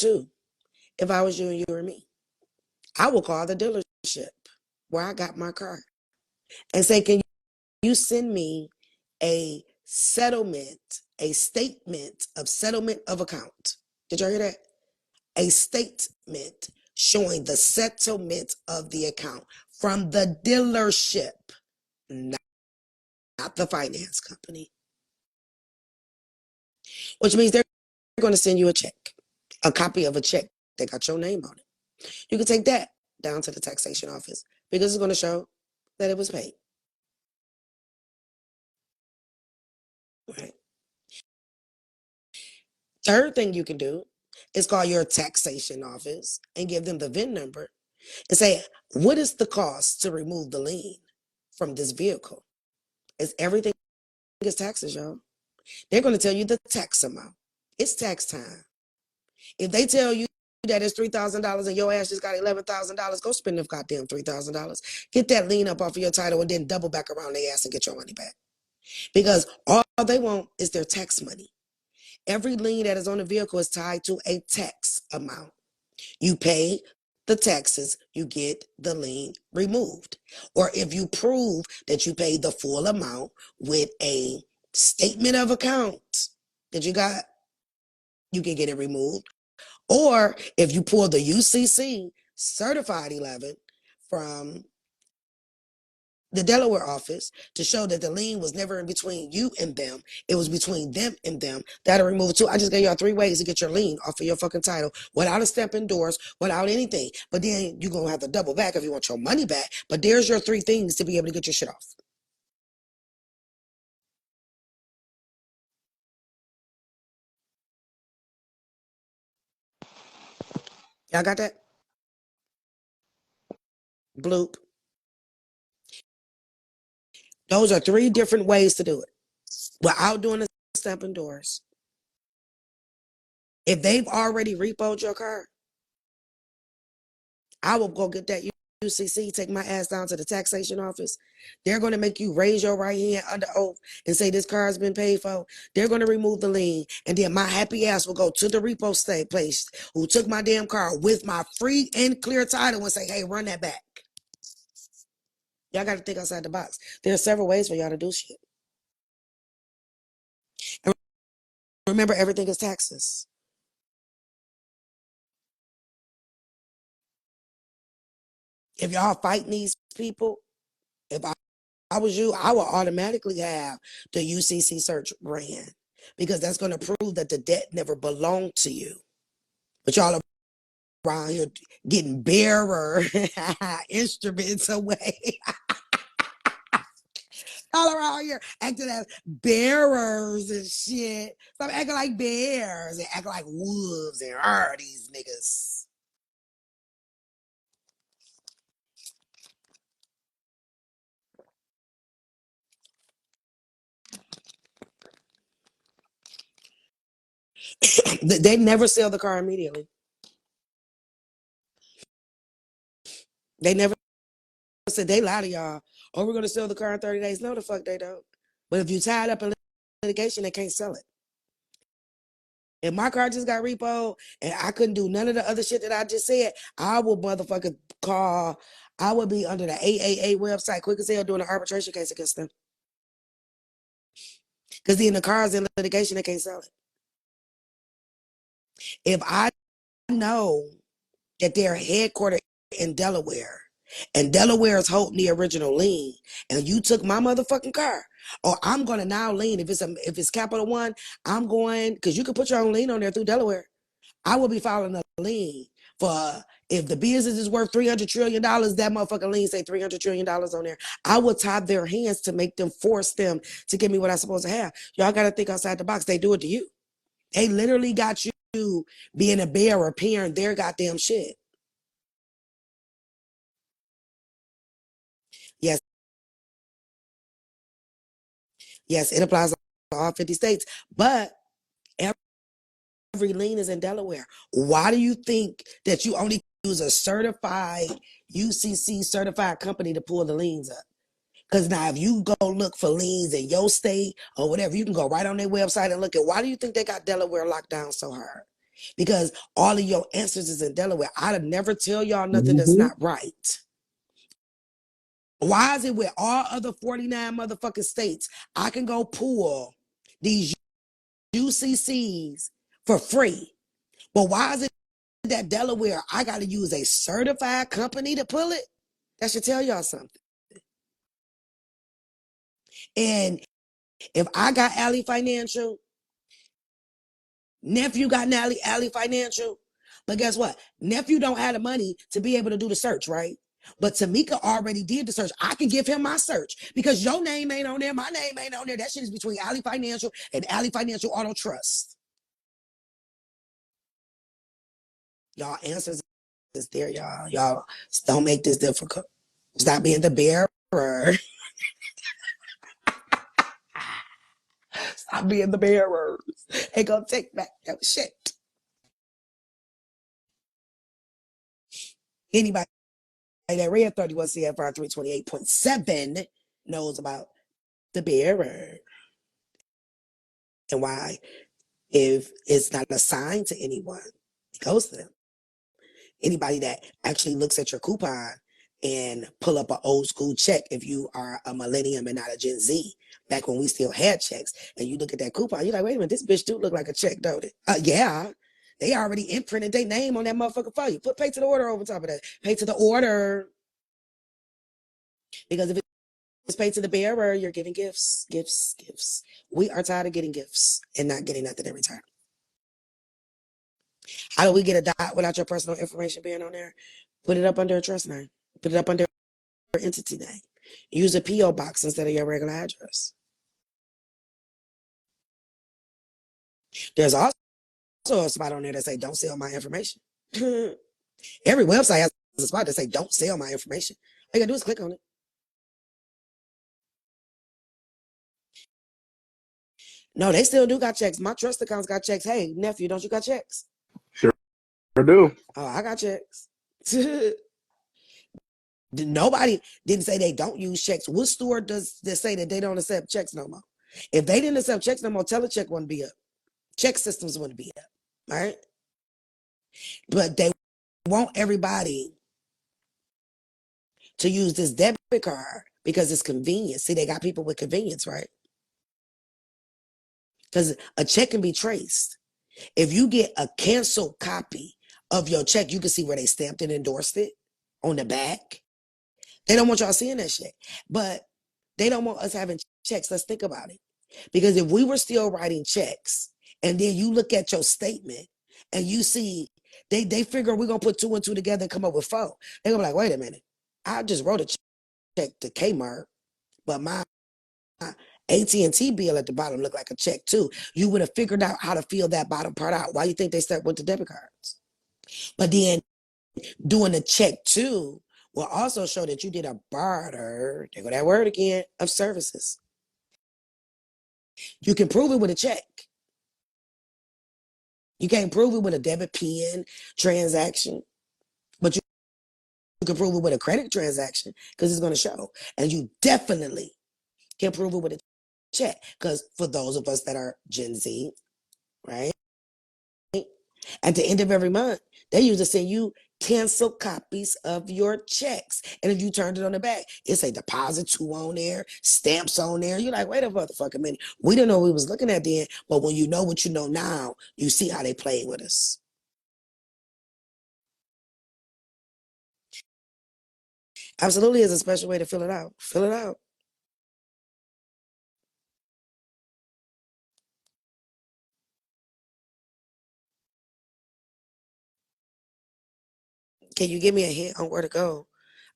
too. If I was you and you were me, I will call the dealership where I got my car and say, can you send me a settlement, a statement of settlement of account? Did y'all hear that? A statement showing the settlement of the account from the dealership, not the finance company, which means they're going to send you a check, a copy of a check that got your name on it. You can take that down to the taxation office because it's going to show that it was paid. Right. Third thing you can do is call your taxation office and give them the VIN number and say, what is the cost to remove the lien from this vehicle? It's everything is taxes, y'all. They're going to tell you the tax amount. It's tax time. If they tell you that it's $3,000 and your ass just got $11,000, go spend the goddamn $3,000. Get that lien up off of your title and then double back around their ass and get your money back. Because all they want is their tax money. Every lien that is on the vehicle is tied to a tax amount. You pay the taxes, you get the lien removed. Or if you prove that you paid the full amount with a statement of account that you got, you can get it removed. Or if you pull the UCC certified 11 from the Delaware office to show that the lien was never in between you and them, it was between them and them, that'll remove it too. I just gave y'all 3 ways to get your lien off of your fucking title without a step endorsed, without anything. But then you're going to have to double back if you want your money back. But there's your 3 things to be able to get your shit off. Y'all got that? Bloop. Those are 3 different ways to do it without doing a step endorse. If they've already repoed your car, I will go get that UCC, take my ass down to the taxation office. They're going to make you raise your right hand under oath and say this car has been paid for. They're going to remove the lien. And then my happy ass will go to the repo state place who took my damn car with my free and clear title and say, hey, run that back. Y'all got to think outside the box. There are several ways for y'all to do shit. And remember, everything is taxes. If y'all fighting these people, if I was you, I would automatically have the UCC search ran because that's going to prove that the debt never belonged to you. But y'all are around here getting bearer instruments away. All around here acting as bearers and shit. Stop acting like bears and acting like wolves and these niggas. They never sell the car immediately. They never said they lie to y'all. Oh, we're gonna sell the car in 30 days. No, the fuck they don't. But if you tied up in litigation, they can't sell it. If my car just got repoed and I couldn't do none of the other shit that I just said, I would motherfucking call. I would be under the AAA website quick as hell doing an arbitration case against them. Because then the car's in litigation, they can't sell it. If I know that they're headquartered in Delaware and Delaware is holding the original lien and you took my motherfucking car, or I'm going to now lien. If it's Capital One, I'm going, because you can put your own lien on there through Delaware. I will be filing a lien for, if the business is worth $300 trillion, that motherfucking lien say $300 trillion on there. I will tie their hands to make them, force them to give me what I'm supposed to have. Y'all got to think outside the box. They do it to you. They literally got you being a bearer, paying their goddamn shit. Yes, yes, it applies to all 50 states, but every lien is in Delaware. Why do you think that you only use a certified UCC certified company to pull the liens up? Because now if you go look for liens in your state or whatever, you can go right on their website and look at, why do you think they got Delaware locked down so hard? because all of your answers is in Delaware. I'd never tell y'all nothing that's Mm-hmm. not right. Why is it with all other 49 motherfucking states, I can go pull these UCCs for free? But why is it that Delaware, I got to use a certified company to pull it? That should tell y'all something. And if I got Alley Financial, nephew got Alley Financial, but guess what? Nephew don't have the money to be able to do the search, right? But Tamika already did the search. I can give him my search because your name ain't on there. My name ain't on there. That shit is between Alley Financial and Alley Financial Auto Trust. Y'all answers is there, y'all. Y'all don't make this difficult. Stop being the bearer. Stop being the bearers. And go take back that shit. Anybody that read 31 CFR 328.7 knows about the bearer and why, if it's not assigned to anyone, it goes to them. Anybody that actually looks at your coupon and pull up an old school check, if you are a millennium and not a Gen Z, back when we still had checks, and you look at that coupon, you're like, wait a minute, this bitch do look like a check, don't it? Yeah. They already imprinted their name on that motherfucker for you. Put pay to the order over top of that. Pay to the order. Because if it's paid to the bearer, you're giving gifts, gifts, gifts. We are tired of getting gifts and not getting nothing in return. How do we get a dot without your personal information being on there? Put it up under a trust name. Put it up under your entity name. Use a P.O. box instead of your regular address. There's also a spot on there that say, don't sell my information. Every website has a spot that say, don't sell my information. All you gotta do is click on it. No, they still do got checks. My trust accounts got checks. Hey, nephew, don't you got checks? Sure do. Oh, I got checks. Nobody didn't say they don't use checks. What store does they say that they don't accept checks no more? If they didn't accept checks no more, telecheck wouldn't be up. Check systems wouldn't be up. Right? But they want everybody to use this debit card because it's convenient. See, they got people with convenience, right? Because a check can be traced. If you get a canceled copy of your check, you can see where they stamped and endorsed it on the back. They don't want y'all seeing that shit. But they don't want us having checks. Let's think about it. Because if we were still writing checks and then you look at your statement and you see they figure we're gonna put two and two together and come up with four. They're gonna be like, wait a minute. I just wrote a check to Kmart, but my AT&T bill at the bottom looked like a check too. You would have figured out how to fill that bottom part out. Why you think they start with the debit cards? But then doing the check too will also show that you did a barter, there go that word again, of services. You can prove it with a check. You can't prove it with a debit pen transaction, but you can prove it with a credit transaction because it's going to show. And you definitely can prove it with a check because for those of us that are Gen Z, right? At the end of every month, they usually send you cancel copies of your checks. And if you turned it on the back, it's a deposit to on there, stamps on there. You're like, wait a motherfucking minute. We didn't know we was looking at then, but when you know what you know now, you see how they played with us. Absolutely is a special way to fill it out. Fill it out. Can you give me a hint on where to go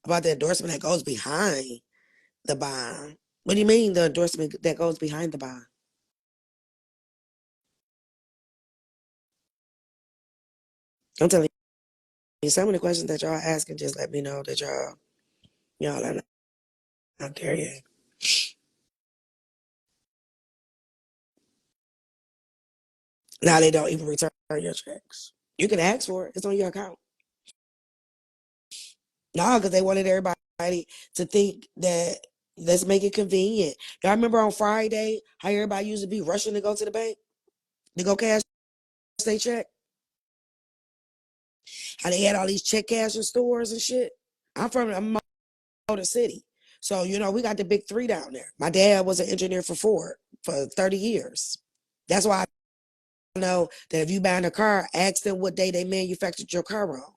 about the endorsement that goes behind the bond? What do you mean the endorsement that goes behind the bond? I'm telling you, some of the questions that y'all asking just let me know that y'all are not there yet. Now they don't even return your checks. You can ask for it. It's on your account. No, because they wanted everybody to think that let's make it convenient. Y'all remember on Friday how everybody used to be rushing to go to the bank to go cash their check? How they had all these check cashing stores and shit. I'm Motor City. So, we got the big three down there. My dad was an engineer for Ford for 30 years. That's why I know that if you buying a car, ask them what day they manufactured your car on.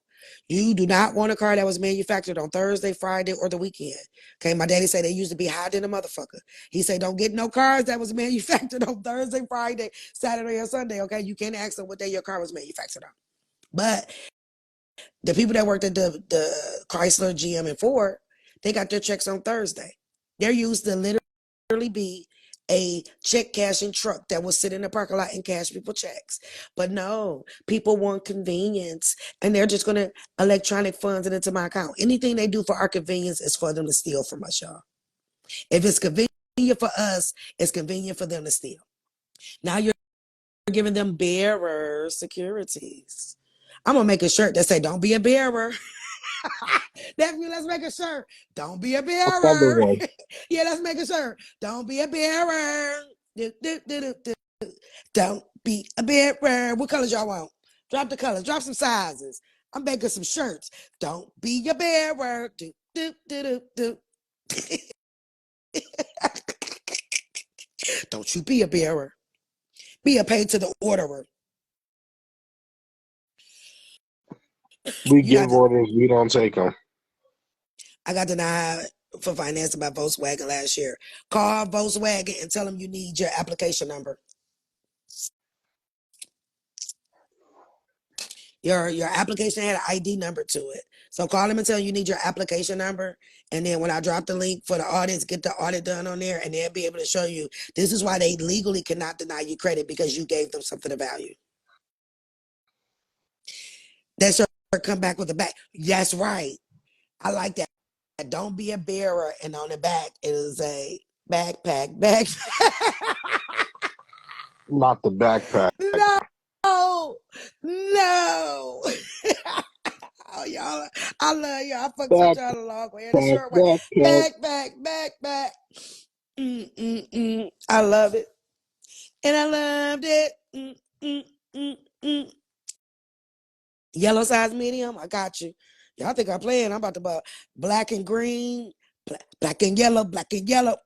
You do not want a car that was manufactured on Thursday, Friday, or the weekend. Okay, my daddy said they used to be hot in a motherfucker. He said don't get no cars that was manufactured on Thursday, Friday, Saturday, or Sunday. Okay, you can't ask them what day your car was manufactured on. But the people that worked at the Chrysler, GM, and Ford, they got their checks on Thursday. They're used to literally be a check cashing truck that will sit in the parking lot and cash people checks. But no, people want convenience and they're just going to electronic funds it into my account. Anything they do for our convenience is for them to steal from us, y'all. If it's convenient for us, it's convenient for them to steal. Now you're giving them bearer securities. I'm going to make a shirt that say, don't be a bearer. Nephew, let's make a shirt. Don't be a Number bearer. one. Yeah, let's make a shirt. Don't be a bearer. Don't be a bearer. What colors y'all want? Drop the colors. Drop some sizes. I'm making some shirts. Don't be a bearer. Don't you be a bearer. Be a pay to the orderer. We You got give to, orders, we don't take them. I got denied for financing by Volkswagen last year. Call Volkswagen and tell them you need your application number. Your application had an ID number to it. So call them and tell them you need your application number. And then when I drop the link for the audits, get the audit done on there, and they'll be able to show you this is why they legally cannot deny you credit because you gave them something of value. That shirt come back with a back. That's right. I like that. Don't be a bearer. And on the back, it is a backpack. Not the backpack. No, no. Oh, y'all, I love y'all. I fucks with y'all Backpack, the long way. And the short way. backpack. Back. I love it. And I loved it. Yellow size medium. I got you. Y'all think I'm playing. I'm about to buy black and green, black and yellow, black and yellow.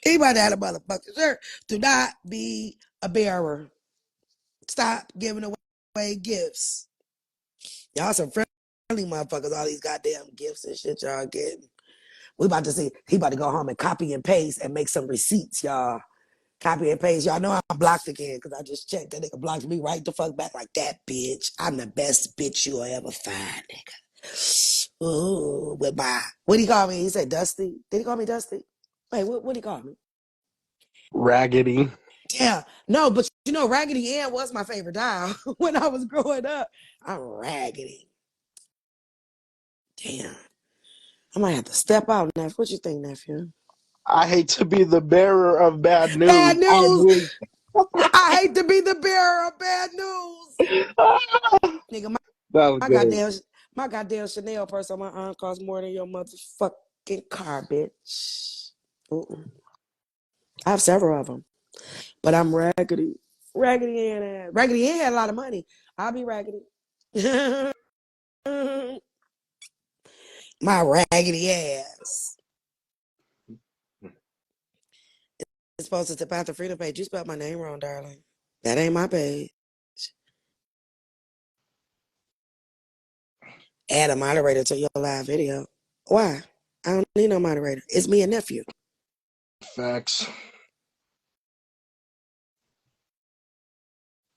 Anybody had a motherfucking shirt. Do not be a bearer. Stop giving away gifts. Y'all some friendly motherfuckers, all these goddamn gifts and shit y'all getting. We about to see, he about to go home and copy and paste and make some receipts, y'all. Copy and paste. Y'all know I'm blocked again because I just checked. That nigga blocked me right the fuck back like that bitch. I'm the best bitch you'll ever find, nigga. Ooh, with my, what he call me? He said Dusty. Did he call me Dusty? Wait, what he call me? Raggedy. Yeah, no, but Raggedy Ann was my favorite doll when I was growing up. I'm Raggedy. Damn. I might have to step out, nephew. What you think, nephew? I hate to be the bearer of bad Bad news. I news. wish. I hate to be the bearer of bad news. Nigga, That was my good. goddamn my goddamn Chanel purse on my arm costs more than your motherfucking car, bitch. Mm-mm. I have several of them, but I'm raggedy. Raggedy Ann. Raggedy Ann had a lot of money. I'll be raggedy. My raggedy ass. It's posted to Path of Freedom page. You spelled my name wrong, darling. That ain't my page. Add a moderator to your live video. Why? I don't need no moderator. It's me and nephew. Facts.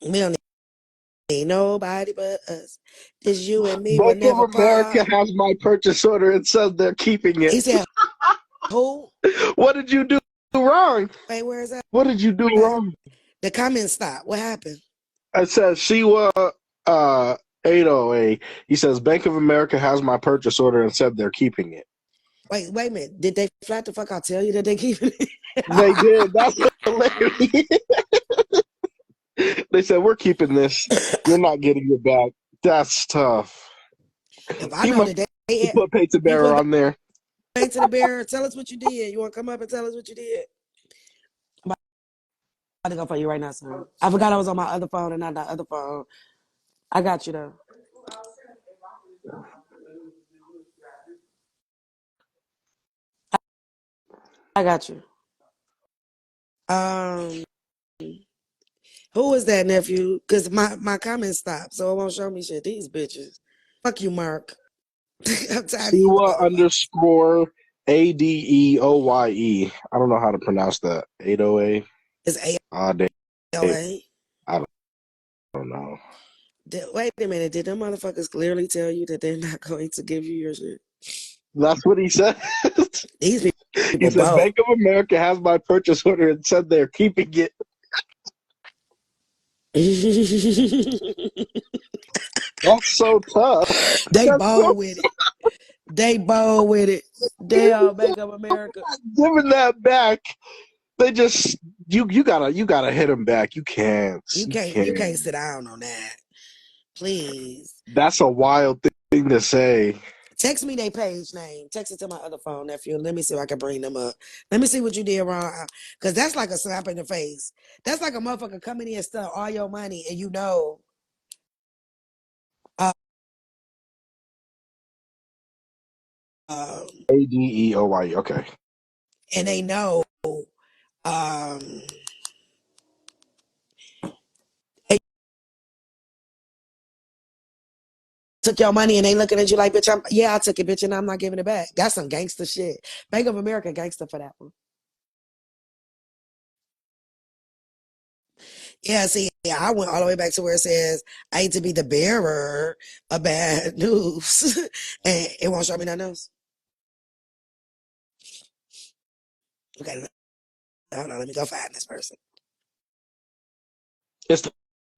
We don't need nobody but us. It's you and me will Bank of never America part. has my purchase order and says they're keeping it. He said, who? What did you do wrong? Wait, where is that? What did you do wrong? The comment stopped. What happened? It says Siwa 808. He says Bank of America has my purchase order and said they're keeping it. Wait a minute. Did they flat the fuck out tell you that they keeping it? They did. That's hilarious. They said we're keeping this. You're not getting it back. That's tough. If I He know must that they put pay to you bearer put on there. back to the bearer, tell us what you did. You want to come up and tell us what you did? to go for you right now, son. I forgot I was on my other phone and not the other phone. I got you though. I got you. Um, who is that nephew? Cause my comments stopped, so it won't show me shit. These bitches. Fuck you, Mark. I'm tired of you Siwa motherfuckers. underscore ADEOYE. I don't know how to pronounce that. 808. It's Ah, damn. ALA. I don't know. Wait a minute. Did them motherfuckers clearly tell you that they're not going to give you your shit? That's what he said. These He people said both. Bank of America has my purchase order and said they're keeping it. That's so tough. They That's so bold with it. They bold with it. Damn, Bank of America. giving that back. They just you gotta hit them back. You can't. You You can't can't. sit down on that. Please. That's a wild thing to say. Text me their page name. Text it to my other phone, nephew. Let me see if I can bring them up. Let me see what you did wrong. Cause that's like a slap in the face. That's like a motherfucker coming in and steal all your money and you know uh, um, ADEOYE. Okay. and they know um they took your money and they looking at you like, bitch, I took it, bitch, and I'm not giving it back. That's some gangster shit. Bank of America gangster for that one. Yeah, see, yeah, I went all the way back to where it says I hate to be the bearer of bad news. And it won't show me nothing else. Okay, hold on, let me go find this person. It's the,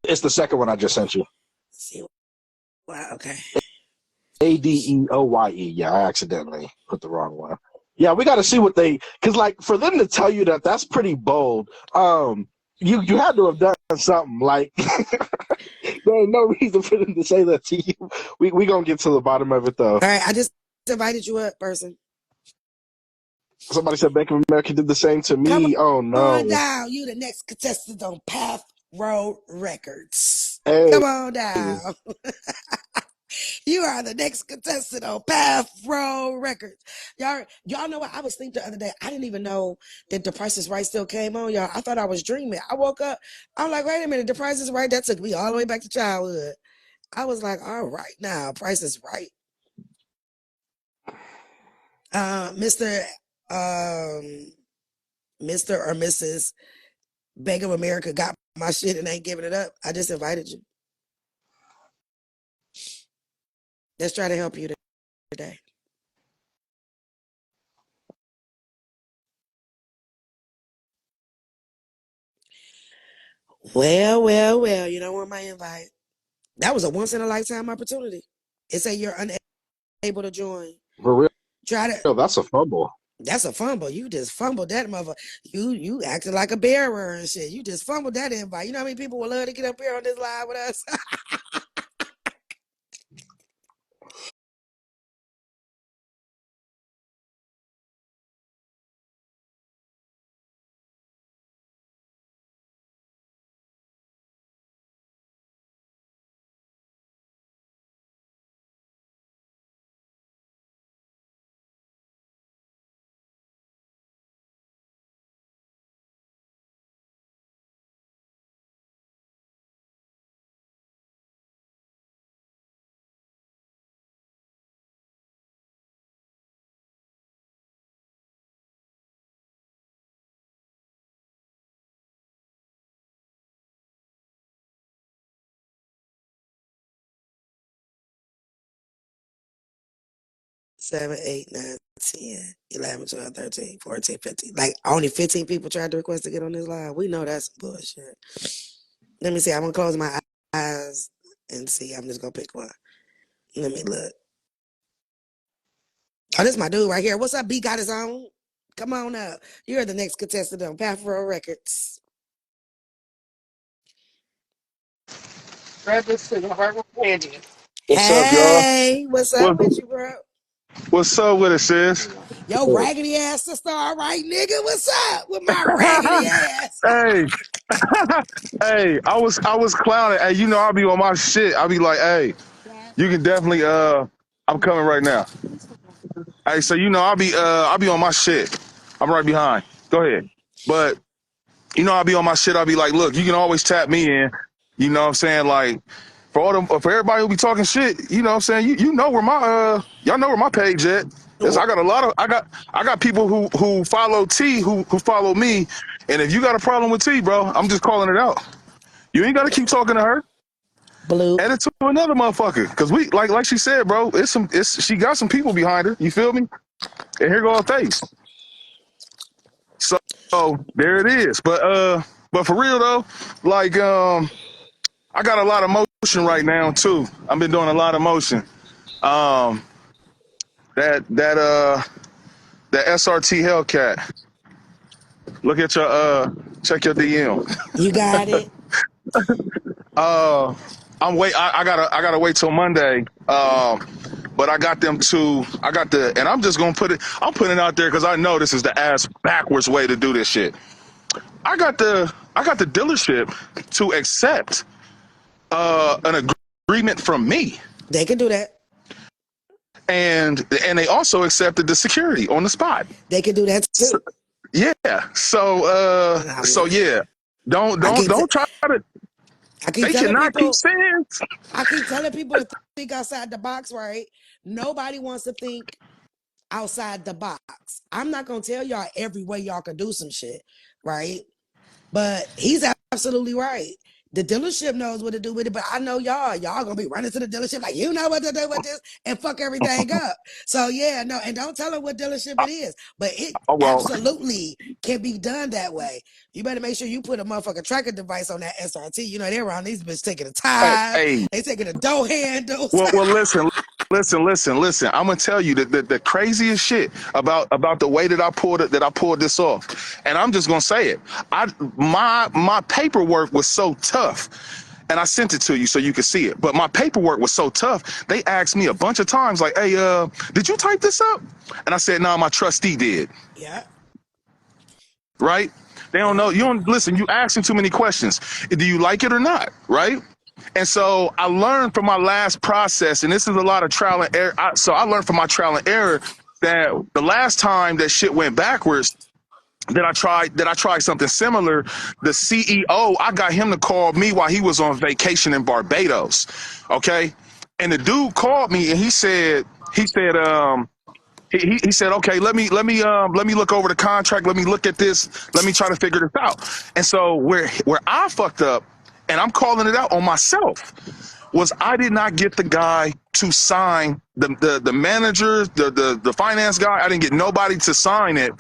it's the second one I just sent you. See, wow, okay. ADEOYE. Yeah, I accidentally put the wrong one. Yeah, we got to see what they because like for them to tell you that that's pretty bold. You had to have done something like there ain't no reason for them to say that to you. We gonna get to the bottom of it though. All right, I just invited you up, person. Somebody said Bank of America did the same to Come me. Oh on no. down. You the next contestant on Path Road Records. Come Hey, on down. You are the next contestant on Path Row Records. Y'all know what? I was thinking the other day. I didn't even know that The Price is Right still came on, y'all. I thought I was dreaming. I woke up. I'm like, wait a minute. The Price is Right. That took me all the way back to childhood. I was like, all right now, Price is Right. Mr. Um, Mr. or Mrs. Bank of America got my shit and ain't giving it up. I just invited you. Let's try to help you today. Well, well, well. You don't want my invite. That was a once in a lifetime opportunity. It say you're unable to join. for Try to. real, that's a fumble. That's a fumble. You just fumbled that mother. You acted like a bearer and shit. You just fumbled that invite. You know how many people would love to get up here on this live with us? 7, 8, 9, 10, 11, 12, 13, 14, 15. Like only 15 people tried to request to get on this live. We know that's bullshit. Let me see. I'm gonna close my eyes and see. I'm just gonna pick one. Let me look. Oh, this is my dude right here. What's up? B got his own. Come on up. You're the next contestant on Path Row Records. What's up, y'all? Hey, what's up Well, with you, bro? What's up with it, sis? Yo, raggedy ass sister, all right, nigga, what's up with my raggedy ass? Hey, hey, I was clowning. Hey, you know I'll be on my shit. I'll be like, hey, you can definitely I'm coming right now. Hey, so you know I'll be on my shit. I'm right behind. Go ahead. But you know I'll be on my shit. I'll be like, look, you can always tap me in. You know what I'm saying? Like for all them, for everybody who be talking shit, you know what I'm saying? You know where my y'all know where my page at. Cause I got a lot of I got people who follow T who follow me. And if you got a problem with T, bro, I'm just calling it out. You ain't gotta keep talking to her. Blue. Add it to another motherfucker. Cause we like she said, bro, it's she got some people behind her. You feel me? And here go her face. So there it is. But for real though, like I got a lot of motion right now too. I've been doing a lot of motion. Um that that uh that SRT Hellcat. Look at your check your DM. You got it. Uh I gotta wait till Monday. But I got them to I got the and I'm just gonna I'm putting it out there because I know this is the ass backwards way to do this shit. I got the dealership to accept an agreement from me. They can do that. And they also accepted the security on the spot. They can do that So, too. yeah. So yeah. Don't I don't keep, t- don't try to. I keep They telling cannot keep people, saying. I keep telling people to think outside the box, right? Nobody wants to think outside the box. I'm not gonna tell y'all every way y'all can do some shit, right? But he's absolutely right. The dealership knows what to do with it, but I know y'all gonna be running to the dealership like you know what to do with this and fuck everything up. So yeah, no, and don't tell them what dealership it is, but it Oh well. absolutely can be done that way. You better make sure you put a motherfucking tracker device on that SRT. You know they're around these bitches taking the Hey, tires, hey. they taking the door handles. Well. Listen. I'm gonna tell you that the craziest shit about the way that I pulled this off, and I'm just gonna say it. My paperwork was so tough. And I sent it to you so you could see it. But my paperwork was so tough. They asked me a bunch of times, like, "Hey, did you type this up?" And I said, "No, my trustee did." Yeah, Right? They don't yeah, know. You don't listen. You asking too many questions. Do you like it or not? Right? And so I learned from my last process, and this is a lot of trial and error. So I learned from my trial and error that the last time that shit went backwards, that I tried something similar. The CEO, I got him to call me while he was on vacation in Barbados. Okay, and the dude called me and he said, okay, let me look over the contract. Let me look at this. Let me try to figure this out. And so where I fucked up, and I'm calling it out on myself, was I did not get the guy to sign the manager, the finance guy. I didn't get nobody to sign it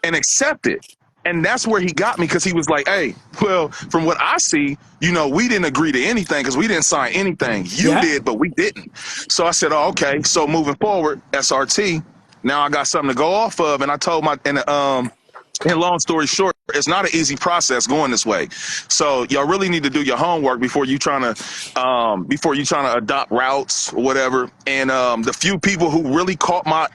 and accept it. And that's where he got me because he was like, hey, well, from what I see, we didn't agree to anything because we didn't sign anything. You yeah. did, but we didn't. So I said, oh, okay. So moving forward, SRT, now I got something to go off of. And I told and long story short, it's not an easy process going this way. So y'all really need to do your homework before you trying to adopt routes or whatever. And the few people who really caught my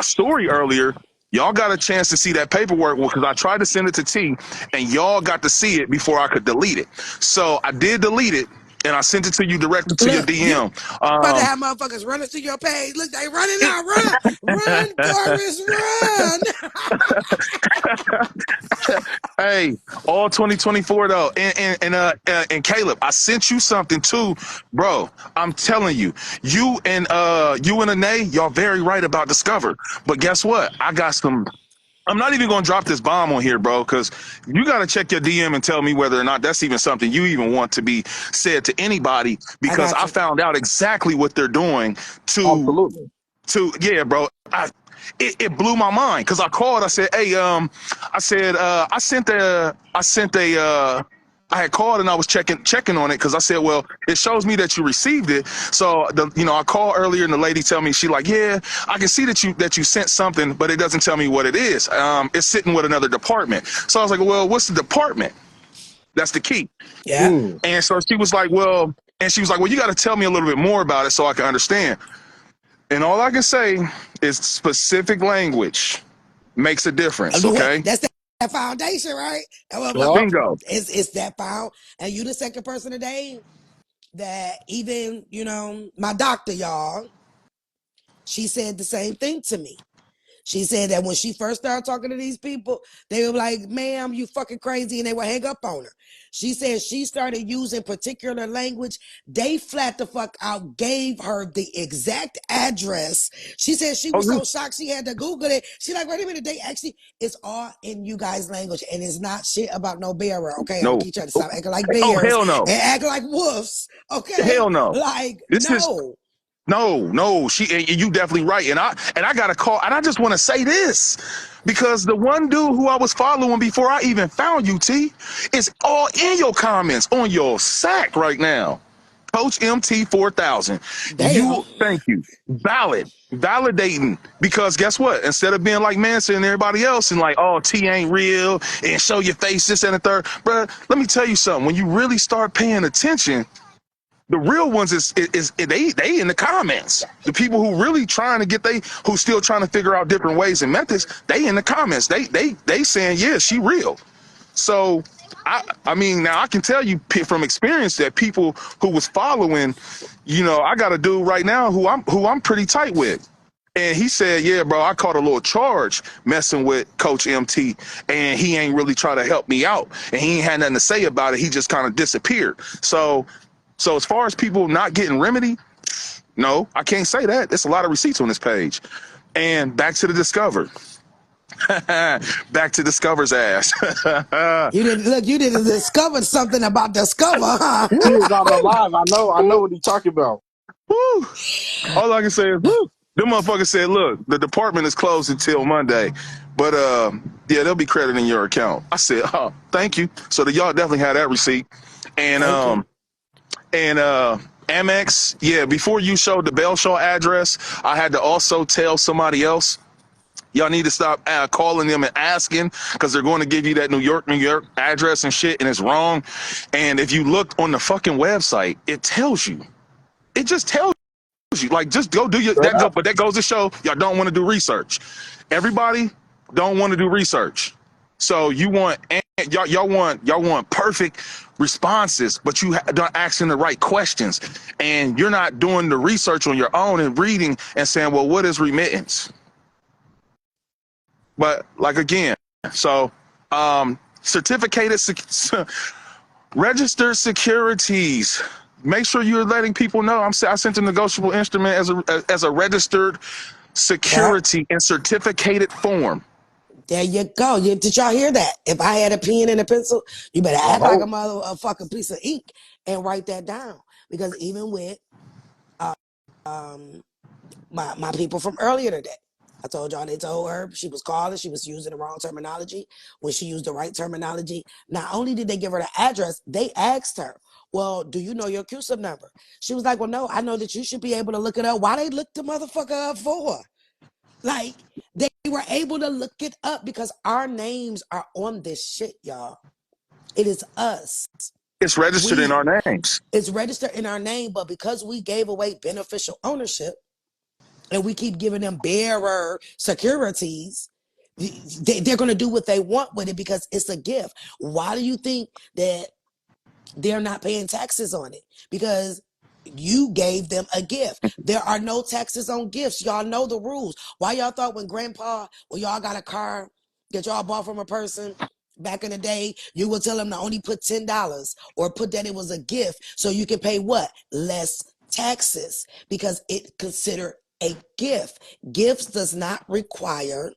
story earlier, y'all got a chance to see that paperwork because I tried to send it to T, and y'all got to see it before I could delete it. So I did delete it, and I sent it to you directly to your Look, you DM. about to have motherfuckers running to your page. Look, they running now. Run, Doris, run. Hey, all 2024 though, and Caleb, I sent you something too, bro. I'm telling you, you and Anae, y'all very right about Discover. But guess what? I got some. I'm not even gonna drop this bomb on here, bro, because you gotta check your DM and tell me whether or not that's even something you even want to be said to anybody. I Because got I you. found out exactly what they're doing to Absolutely. yeah, bro. It blew my mind because I called. I said, hey, I said, I had called and I was checking on it because I said, well, it shows me that you received it. So I called earlier and the lady tell me she like, yeah, I can see that you sent something, but it doesn't tell me what it is. It's sitting with another department. So I was like, well, what's the department? That's the key. Yeah. Mm. And so she was like, well, you got to tell me a little bit more about it so I can understand. And all I can say is specific language makes a difference. Okay, That's that foundation, right? Yup. bingo. It's that found, and you the second person today that even my doctor, y'all. She said the same thing to me. She said that when she first started talking to these people, they were like, ma'am, you fucking crazy, and they would hang up on her. She said she started using particular language. They flat the fuck out, gave her the exact address. She said she Oh, was so shocked she had to Google it. She like, wait a minute, they actually, it's all in you guys' language, and it's not shit about no bearer. Okay, I'm gonna no. keep trying to stop acting like Oh, bears hell no. and act like wolves. Okay, Hell no. like This is no. no. And you definitely right. And I got a call. And I just want to say this because the one dude who I was following before I even found you, T, is all in your comments on your sack right now. Coach MT 4000. Damn. Thank you. Validating. Because guess what? Instead of being like Manson and everybody else and like, oh, T ain't real and show your face, this and the third. Bruh, let me tell you something. When you really start paying attention, the real ones is they in the comments. The people who really trying to who still trying to figure out different ways and methods, they in the comments. They saying, yeah, she real. So I mean, now I can tell you from experience that people who was following, I got a dude right now who I'm pretty tight with. And he said, yeah, bro, I caught a little charge messing with Coach MT, and he ain't really trying to help me out. And he ain't had nothing to say about it. He just kind of disappeared. So as far as people not getting remedy, no, I can't say that. There's a lot of receipts on this page. And back to the Discover. Back to Discover's ass. You didn't discover something about Discover, huh? He was on the live. I know what he talking about. Woo. All I can say is, woo. Them motherfuckers said, look, the department is closed until Monday. But yeah, they'll be crediting your account. I said, oh, thank you. So y'all definitely had that receipt. And Thank you. And Amex, yeah, before you showed the Belshaw address, I had to also tell somebody else, y'all need to stop calling them and asking because they're going to give you that New York address and shit, and it's wrong. And if you look on the fucking website, it tells you. It just tells you. Like, just go do Straight up. but that goes to show y'all don't want to do research. Everybody don't want to do research. So y'all want perfect responses, but you not asking the right questions, and you're not doing the research on your own and reading and saying, well, what is remittance? But like again, so certificated registered securities. Make sure you're letting people know. I sent a negotiable instrument as a registered Yep. security in certificated form. There you go. Did y'all hear that? If I had a pen and a pencil, you better act like a Oh, motherfucking piece of ink and write that down. Because even with um my people from earlier today, I told y'all they told her she was calling, she was using the wrong terminology. When she used the right terminology, not only did they give her the address, they asked her, well, do you know your QSIP number? She was like, well, no, I know that you should be able to look it up. Why they look the motherfucker up for? Like, they were able to look it up because our names are on this shit, y'all. It is us. It's registered in our names. It's registered in our name, but because we gave away beneficial ownership and we keep giving them bearer securities, they're going to do what they want with it because it's a gift. Why do you think that they're not paying taxes on it? Because you gave them a gift. There are no taxes on gifts. Y'all know the rules. Why y'all thought when y'all got a car that y'all bought from a person back in the day, you would tell them to only put $10 or put that it was a gift so you can pay what? Less taxes because it considered a gift. Gifts does not require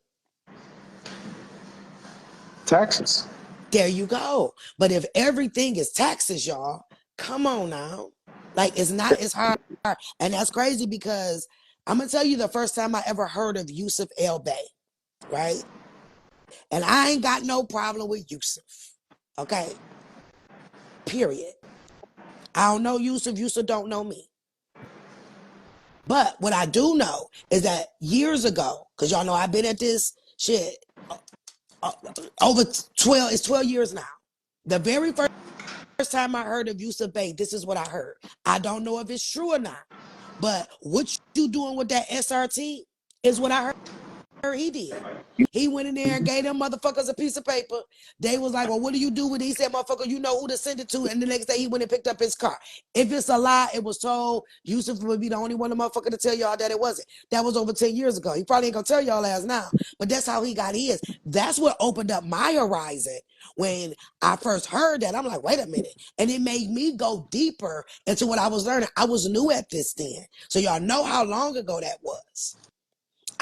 Taxes. There you go. But if everything is taxes, y'all, come on now. Like it's hard. And that's crazy because I'm gonna tell you the first time I ever heard of Yusuf El Bay, right? And I ain't got no problem with Yusuf. Okay. Period. I don't know Yusuf. Yusuf don't know me. But what I do know is that years ago, because y'all know I've been at this shit over 12 years now. The very first time I heard of Yusuf Bey, this is what I heard. I don't know if it's true or not, But what you doing with that SRT is what I heard he did. He went in there and gave them motherfuckers a piece of paper. They was like, well, what do you do with it? He said, motherfucker, you know who to send it to. And the next day he went and picked up his car. If it's a lie, it was told. Yusuf would be the only one, the motherfucker, to tell y'all that it wasn't. That was over 10 years ago. He probably ain't gonna tell y'all ass now. But that's how he got his. That's what opened up my horizon. When I first heard that, I'm like, wait a minute. And it made me go deeper into what I was learning. I was new at this then. So y'all know how long ago that was.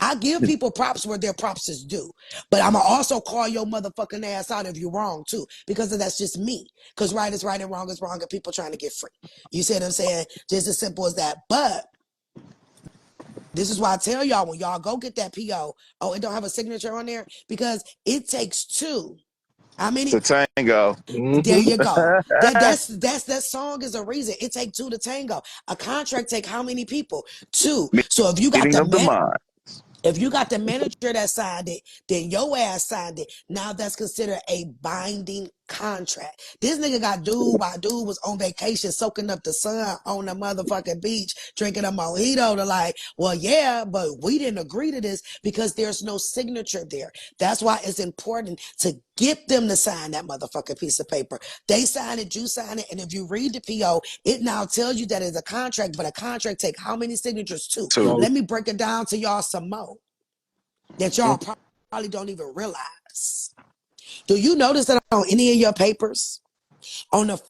I give people props where their props is due. But I'm going to also call your motherfucking ass out if you're wrong, too. Because that's just me. Because right is right and wrong is wrong and people trying to get free. You see what I'm saying? Just as simple as that. But this is why I tell y'all, when y'all go get that PO, oh, it don't have a signature on there? Because it takes two. How many? The tango. There you go. That song is a reason. It take two to tango. A contract take how many people? Two. So if you got Meeting of the mind. if you got the manager that signed it, then your ass signed it. Now that's considered a binding contract. This nigga got dude while dude was on vacation soaking up the sun on the motherfucking beach, drinking a mojito to like, well, yeah, but we didn't agree to this because there's no signature there. That's why it's important to get them to sign that motherfucking piece of paper. They sign it, you sign it, and if you read the PO, it now tells you that it's a contract, but a contract take how many signatures too? Let me break it down to y'all some more that y'all probably don't even realize. Do you notice that on any of your papers, on the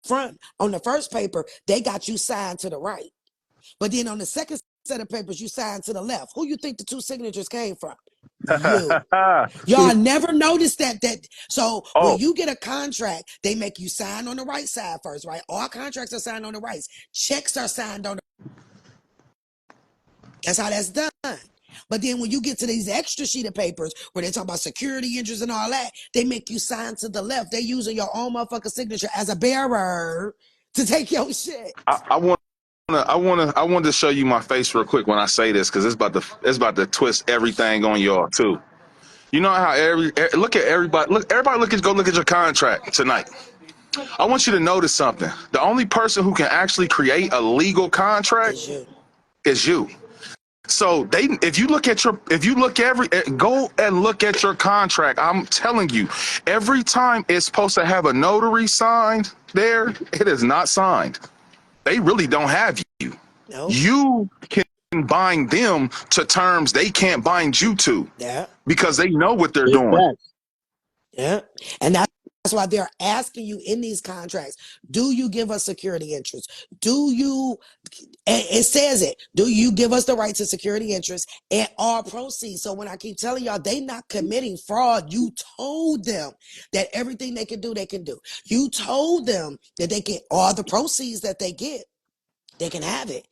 front, on the first paper, they got you signed to the right. But then on the second set of papers, you signed to the left. Who you think the two signatures came from? You. Y'all never noticed that. So when you get a contract, they make you sign on the right side first, right? All contracts are signed on the right. Checks are signed on the. That's how that's done. But then when you get to these extra sheet of papers where they talk about security interests and all that, they make you sign to the left. They using your own motherfucking signature as a bearer to take your shit. I want to show you my face real quick when I say this, because it's about to twist everything on y'all too. You know how look at everybody look at your contract tonight. I want you to notice something. The only person who can actually create a legal contract is you. So if you look go and look at your contract, I'm telling you, every time it's supposed to have a notary signed there, it is not signed. They really don't have you. No. You can bind them to terms they can't bind you to. Yeah. Because they know what they're doing. Yeah. And that's why they're asking you in these contracts, do you give us security interest? It says it. Do you give us the right to security interest and all proceeds? So when I keep telling y'all, they not committing fraud. You told them that everything they can do, they can do. You told them that they get all the proceeds that they get. They can have it.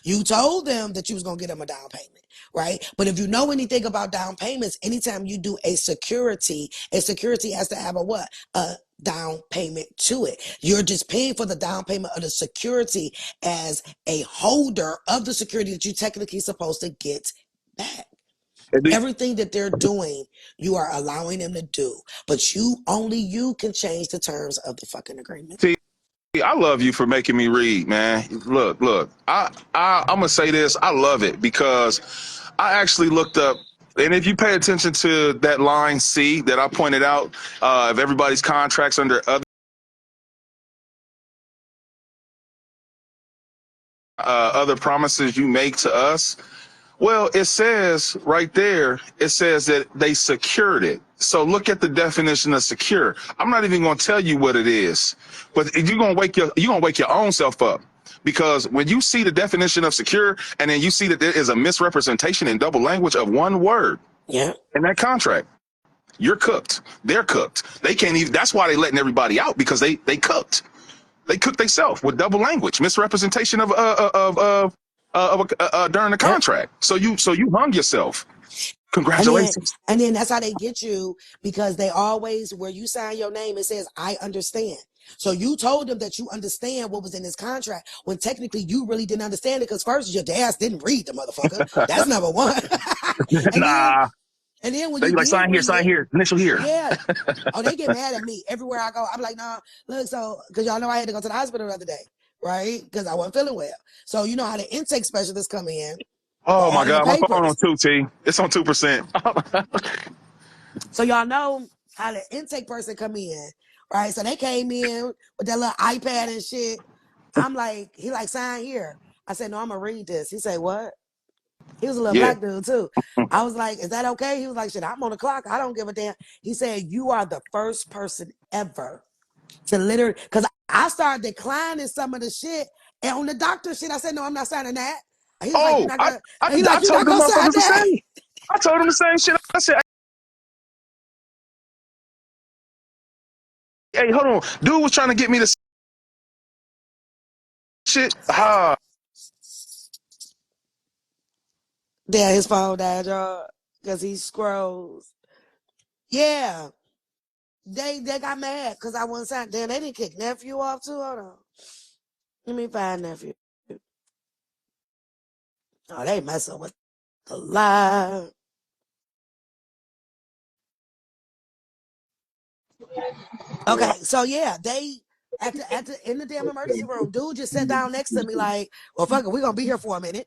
You told them that you was going to get them a down payment, right? But if you know anything about down payments, anytime you do a security has to have a what? A down payment to it. You're just paying for the down payment of the security as a holder of the security that you technically supposed to get back. Everything that they're doing, you are allowing them to do, but only you can change the terms of the fucking agreement. See, I love you for making me read, man. Look. I'm gonna say this. I love it because I actually looked up, and if you pay attention to that line C that I pointed out, of everybody's contracts under other promises you make to us. Well, it says right there, it says that they secured it. So look at the definition of secure. I'm not even going to tell you what it is, but you're going to wake your own self up, because when you see the definition of secure and then you see that there is a misrepresentation in double language of one word in that contract, you're cooked. They're cooked. They can't even, that's why they're letting everybody out, because they cooked. They cooked themselves with double language, misrepresentation of during the contract. So you hung yourself. Congratulations. And then that's how they get you, because they always, where you sign your name, it says, I understand. So you told them that you understand what was in this contract when technically you really didn't understand it, because first your ass didn't read the motherfucker. That's number one. And then when they you like sign here, initial here. Yeah. Oh, they get mad at me everywhere I go. I'm like, nah, look, so because y'all know I had to go to the hospital the other day, right? Because I wasn't feeling well. So you know how the intake specialists come in for Oh my all of the God, my phone on papers. 2T. It's on 2%. So y'all know how the intake person come in, right? So they came in with that little iPad and shit. I'm like, he like, sign here. I said, no, I'm gonna read this. He said, what? He was a little Yeah. black dude too. I was like, is that okay? He was like, shit, I'm on the clock. I don't give a damn. He said, you are the first person ever to literally, because I started declining some of the shit. And on the doctor shit, I said, no, I'm not signing that. And he was like, you're Oh, not I, gonna, I, and he like, I you're told not them gonna sign motherfuckers the that. same. I told them the same shit. I said, hey, hold on. Dude was trying to get me to shit. Yeah, his phone died, y'all, because he scrolls. Yeah. They got mad because I wasn't signed. Then they didn't kick nephew off too. Hold on. Let me find nephew. Oh, they messing with the lie. Okay, so yeah, they at the in the damn emergency room, dude just sat down next to me like, well, fuck it, we're gonna be here for a minute.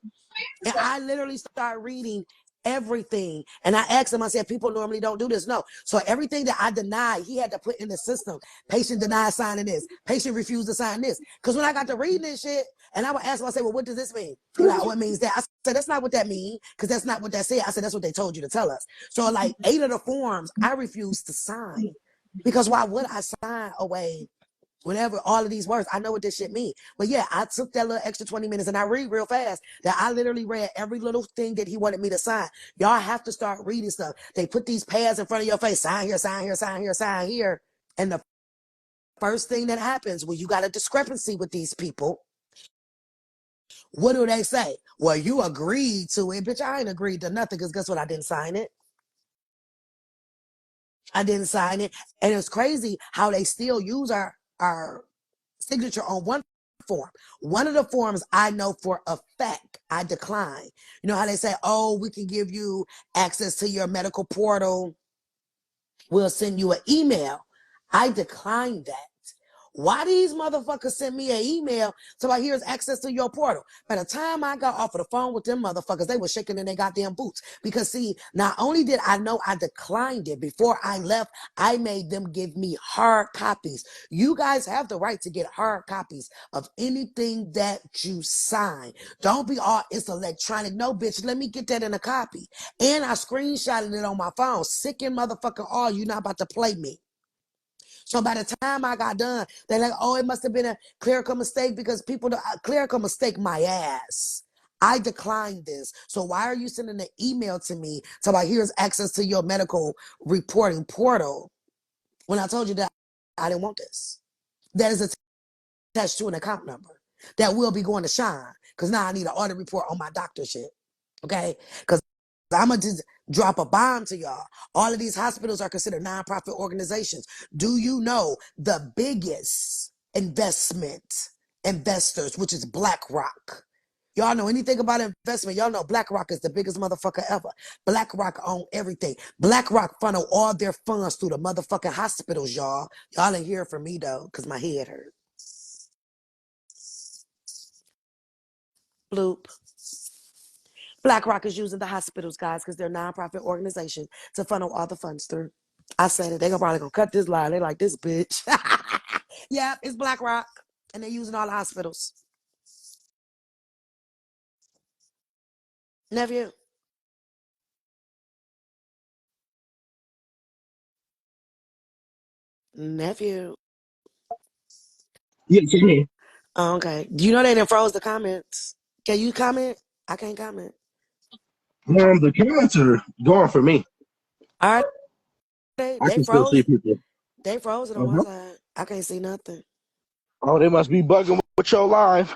And I literally started reading everything. And I asked him, I said, people normally don't do this. No. So everything that I denied, he had to put in the system. Patient denied signing this. Patient refused to sign this. Because when I got to reading this shit, and I would ask him, I said, well, what does this mean? He like, oh, it means that. I said, that's not what that means, because that's not what that said. I said, that's what they told you to tell us. So like 8 of the forms, I refused to sign. Because why would I sign away whatever all of these words? I know what this shit mean. But yeah, I took that little extra 20 minutes and I read real fast that I literally read every little thing that he wanted me to sign. Y'all have to start reading stuff. They put these pads in front of your face. Sign here, sign here, sign here, sign here. And the first thing that happens when you got a discrepancy with these people, what do they say? Well, you agreed to it. Bitch, I ain't agreed to nothing, because guess what? I didn't sign it. I didn't sign it. And it's crazy how they still use our signature on one form. One of the forms I know for a fact I decline. You know how they say, oh, we can give you access to your medical portal. We'll send you an email. I declined that. Why these motherfuckers send me an email so I here's access to your portal? By the time I got off of the phone with them motherfuckers, they were shaking in their goddamn boots. Because see, not only did I know I declined it, before I left, I made them give me hard copies. You guys have the right to get hard copies of anything that you sign. Don't be all, it's electronic. No, bitch, let me get that in a copy. And I screenshotted it on my phone. Sick and motherfucking all, you not about to play me. So by the time I got done, they're like, oh, it must have been a clerical mistake, because people, clerical mistake my ass. I declined this. So why are you sending an email to me so about here's access to your medical reporting portal when I told you that I didn't want this? That is attached to an account number that will be going to Shine, because now I need an audit report on my doctor shit. Okay? Because I'm going to just drop a bomb to y'all. All of these hospitals are considered nonprofit organizations. Do you know the biggest investors, which is BlackRock? Y'all know anything about investment? Y'all know BlackRock is the biggest motherfucker ever. BlackRock own everything. BlackRock funnel all their funds through the motherfucking hospitals, y'all. Y'all ain't hear from me though, because my head hurt. Bloop. BlackRock is using the hospitals, guys, because they're a nonprofit organization to funnel all the funds through. I said it. They're probably gonna cut this line. They like this bitch. Yeah, it's BlackRock, and they're using all the hospitals. Nephew, nephew. Yes, I'm here. Oh, okay. Do you know they done froze the comments? Can you comment? I can't comment. The comments are going for me. All right, I they can still see froze. people. They froze it on my Uh-huh. side. I can't see nothing. Oh, they must be bugging with your live.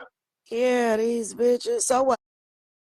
Yeah, these bitches. So what?